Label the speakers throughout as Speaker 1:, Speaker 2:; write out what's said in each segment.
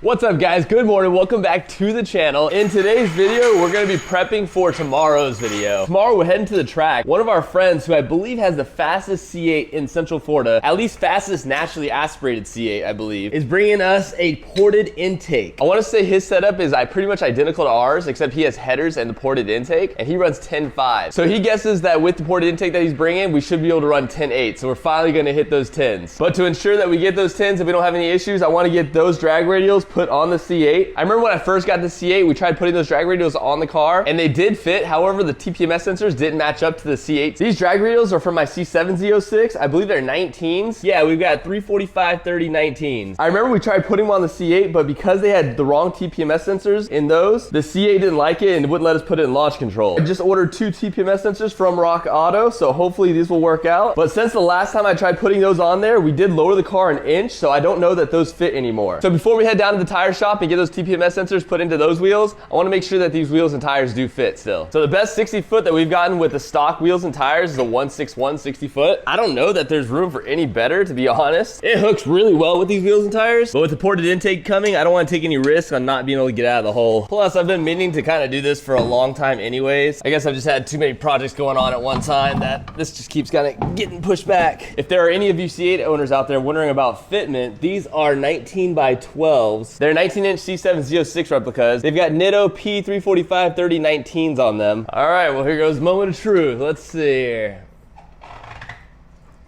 Speaker 1: What's up guys, good morning, welcome back to the channel. In today's video, we're gonna be prepping for tomorrow's video. Tomorrow we're heading to the track. One of our friends, who I believe has the fastest C8 in Central Florida, at least fastest naturally aspirated C8, I believe, is bringing us a ported intake. I wanna say his setup is pretty much identical to ours, except he has headers and the ported intake, and he runs 10.5. So he guesses that with the ported intake that he's bringing, we should be able to run 10.8. So we're finally gonna hit those 10s. But to ensure that we get those 10s, if we don't have any issues, I wanna get those drag radials put on the C8. I remember when I first got the C8, we tried putting those drag radials on the car and they did fit. However, the TPMS sensors didn't match up to the C8. These drag radials are from my C7 Z06. I believe they're 19s. Yeah, we've got 345, 30, 19s. I remember we tried putting them on the C8, but because they had the wrong TPMS sensors in those, the C8 didn't like it and wouldn't let us put it in launch control. I just ordered 2 TPMS sensors from Rock Auto, so hopefully these will work out. But since the last time I tried putting those on there, we did lower the car an inch, so I don't know that those fit anymore. So before we head down to the tire shop and get those TPMS sensors put into those wheels, I want to make sure that these wheels and tires do fit still. So the best 60 foot that we've gotten with the stock wheels and tires is a 161 60 foot. I don't know that there's room for any better, to be honest. It hooks really well with these wheels and tires, but with the ported intake coming, I don't want to take any risk on not being able to get out of the hole. Plus, I've been meaning to kind of do this for a long time anyways. I guess I've just had too many projects going on at one time that this just keeps kind of getting pushed back. If there are any of you C8 owners out there wondering about fitment, these are 19 by 12s. They're 19-inch C7 Z06 replicas. They've got Nitto P345 30 19s on them. All right, well, here goes moment of truth. Let's see here.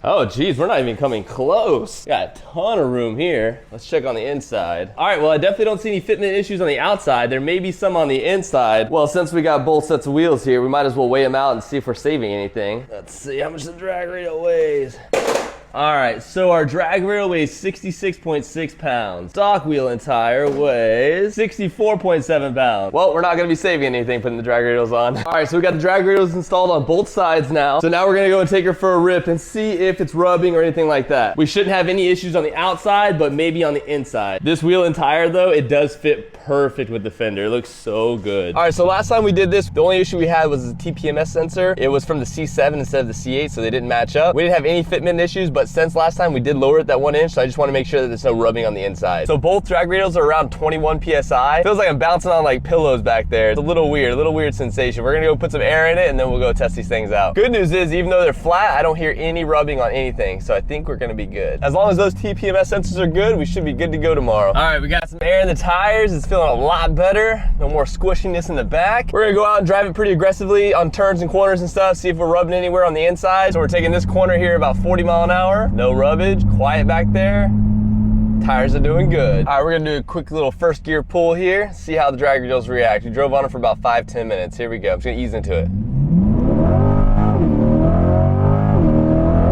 Speaker 1: Oh geez, we're not even coming close. Got a ton of room here. Let's check on the inside. All right, well, I definitely don't see any fitment issues on the outside. There may be some on the inside. Well, since we got both sets of wheels here, we might as well weigh them out and see if we're saving anything. Let's see how much the drag radial weighs. All right, so our drag rail weighs 66.6 pounds. Stock wheel and tire weighs 64.7 pounds. Well, we're not gonna be saving anything putting the drag radials on. All right, so we got the drag radials installed on both sides now. So now we're gonna go and take her for a rip and see if it's rubbing or anything like that. We shouldn't have any issues on the outside, but maybe on the inside. This wheel and tire though, it does fit perfect with the fender. It looks so good. All right, so last time we did this, the only issue we had was the TPMS sensor. It was from the C7 instead of the C8, so they didn't match up. We didn't have any fitment issues, but since last time we did lower it that 1 inch, so I just want to make sure that there's no rubbing on the inside. So both drag radials are around 21 PSI. Feels like I'm bouncing on like pillows back there. It's a little weird sensation. We're gonna go put some air in it and then we'll go test these things out. Good news is, even though they're flat, I don't hear any rubbing on anything, so I think we're gonna be good. As long as those TPMS sensors are good, we should be good to go tomorrow. All right, we got some air in the tires. It's feeling a lot better. No more squishiness in the back. We're gonna go out and drive it pretty aggressively on turns and corners and stuff, see if we're rubbing anywhere on the inside. So we're taking this corner here about 40 miles an hour. No rubbage, quiet back there. Tires are doing good. All right, we're gonna do a quick little first gear pull here, see how the drag radials react. We drove on it for about 5-10 minutes. Here we go. I'm just gonna ease into it.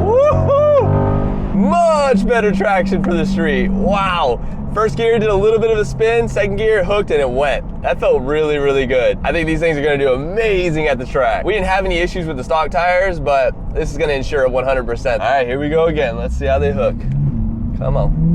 Speaker 1: Woohoo! Much better traction for the street. Wow. First gear did a little bit of a spin, second gear hooked and it went. That felt really, really good. I think these things are gonna do amazing at the track. We didn't have any issues with the stock tires, but this is gonna ensure 100%. All right, here we go again. Let's see how they hook. Come on.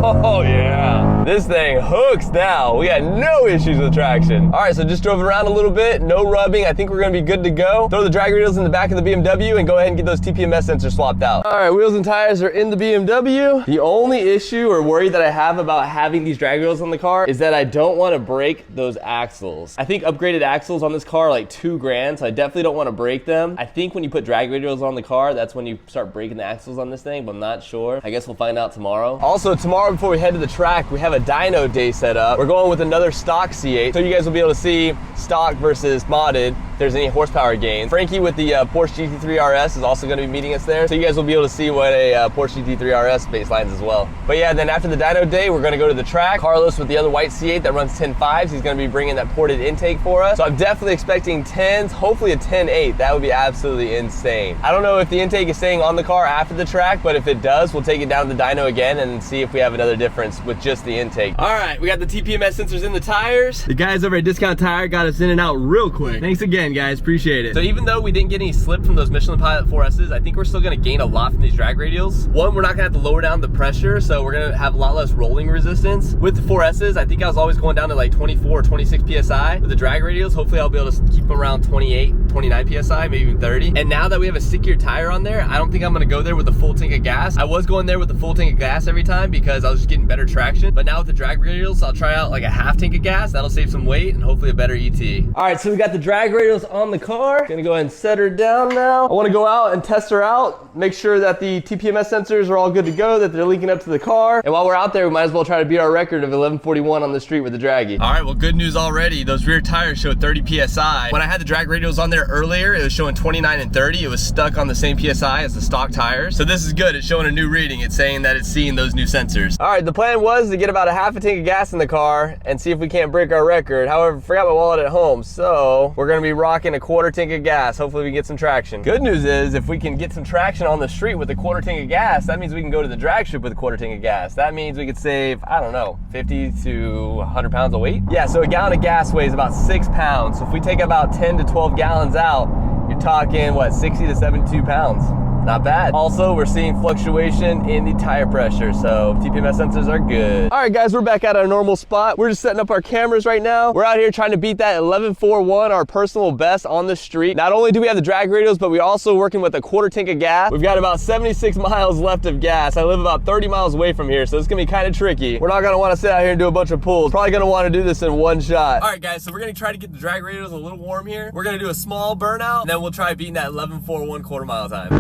Speaker 1: Oh yeah, this thing hooks now. We got no issues with traction. All right, so just drove it around a little bit, no rubbing. I think we're gonna be good to go. Throw the drag radials in the back of the BMW and go ahead and get those TPMS sensors swapped out. All right, wheels and tires are in the BMW. The only issue or worry that I have about having these drag radials on the car is that I don't wanna break those axles. I think upgraded axles on this car are like $2,000, so I definitely don't wanna break them. I think when you put drag radials on the car, that's when you start breaking the axles on this thing, but I'm not sure. I guess we'll find out tomorrow. Also, tomorrow before we head to the track, we have a dyno day set up. We're going with another stock C8, so you guys will be able to see stock versus modded if there's any horsepower gains. Frankie with the Porsche GT3 RS is also going to be meeting us there, so you guys will be able to see what a Porsche GT3 RS baselines as well. But yeah, then after the dyno day, we're going to go to the track. Carlos with the other white C8 that runs 10.5s, he's going to be bringing that ported intake for us. So I'm definitely expecting 10s, hopefully a 10.8. That would be absolutely insane. I don't know if the intake is staying on the car after the track, but if it does, we'll take it down to the dyno again and see if we have another difference with just the intake. All right, we got the TPMS sensors in the tires. The guys over at Discount Tire got us in and out real quick. Thanks again, guys, appreciate it. So even though we didn't get any slip from those Michelin Pilot 4Ss, I think we're still gonna gain a lot from these drag radials. One, we're not gonna have to lower down the pressure, so we're gonna have a lot less rolling resistance. With the 4Ss, I think I was always going down to like 24 or 26 PSI. With the drag radials, hopefully I'll be able to keep them around 28, 29 PSI, maybe even 30. And now that we have a stickier tire on there, I don't think I'm gonna go there with a full tank of gas. I was going there with a full tank of gas every time because I was just getting better traction. But now with the drag radials, I'll try out like a half tank of gas. That'll save some weight and hopefully a better ET. All right, so we got the drag radials on the car. Gonna go ahead and set her down now. I wanna go out and test her out, make sure that the TPMS sensors are all good to go, that they're linking up to the car. And while we're out there, we might as well try to beat our record of 1141 on the street with the draggy. All right, well, good news already. Those rear tires showed 30 PSI. When I had the drag radials on there earlier, it was showing 29 and 30. It was stuck on the same PSI as the stock tires. So this is good. It's showing a new reading. It's saying that it's seeing those new sensors. All right, the plan was to get about a half a tank of gas in the car and see if we can't break our record. However, forgot my wallet at home, so we're gonna be rocking a quarter tank of gas. Hopefully we get some traction. Good news is if we can get some traction on the street with a quarter tank of gas, that means we can go to the drag strip with a quarter tank of gas. That means we could save, I don't know, 50 to 100 pounds of weight. Yeah, so a gallon of gas weighs about 6 pounds. So if we take about 10 to 12 gallons out, you're talking, what, 60 to 72 pounds. Not bad. Also, we're seeing fluctuation in the tire pressure, so TPMS sensors are good. All right, guys, we're back at our normal spot. We're just setting up our cameras right now. We're out here trying to beat that 1141, our personal best on the street. Not only do we have the drag radials, but we're also working with a quarter tank of gas. We've got about 76 miles left of gas. I live about 30 miles away from here, so it's gonna be kind of tricky. We're not gonna wanna sit out here and do a bunch of pulls. Probably gonna wanna do this in one shot. All right, guys, so we're gonna try to get the drag radials a little warm here. We're gonna do a small burnout, and then we'll try beating that 1141 quarter mile time.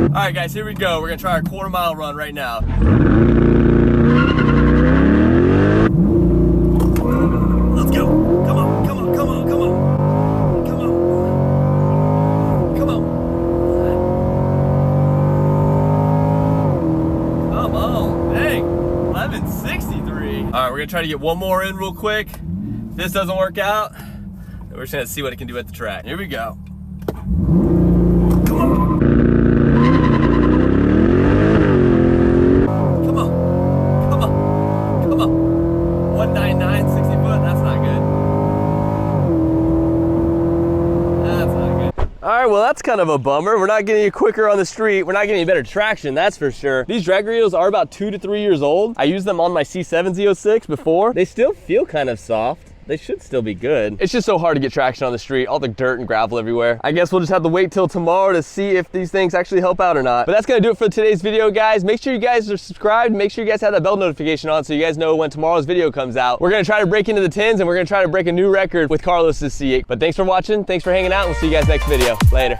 Speaker 1: All right, guys, here we go. We're gonna try our quarter mile run right now. Let's go. Come on, come on, come on, come on. Come on. Come on. Come on. Dang, 1163. All right, we're gonna try to get one more in real quick. If this doesn't work out, we're just gonna see what it can do at the track. Here we go. All right, well, that's kind of a bummer. We're not getting any quicker on the street. We're not getting any better traction, that's for sure. These drag radials are about 2 to 3 years old. I used them on my C7 Z06 before. They still feel kind of soft. They should still be good. It's just so hard to get traction on the street, all the dirt and gravel everywhere. I guess we'll just have to wait till tomorrow to see if these things actually help out or not. But that's gonna do it for today's video, guys. Make sure you guys are subscribed. Make sure you guys have that bell notification on so you guys know when tomorrow's video comes out. We're gonna try to break into the 10s and we're gonna try to break a new record with Carlos's C8. But thanks for watching, thanks for hanging out, and we'll see you guys next video. Later.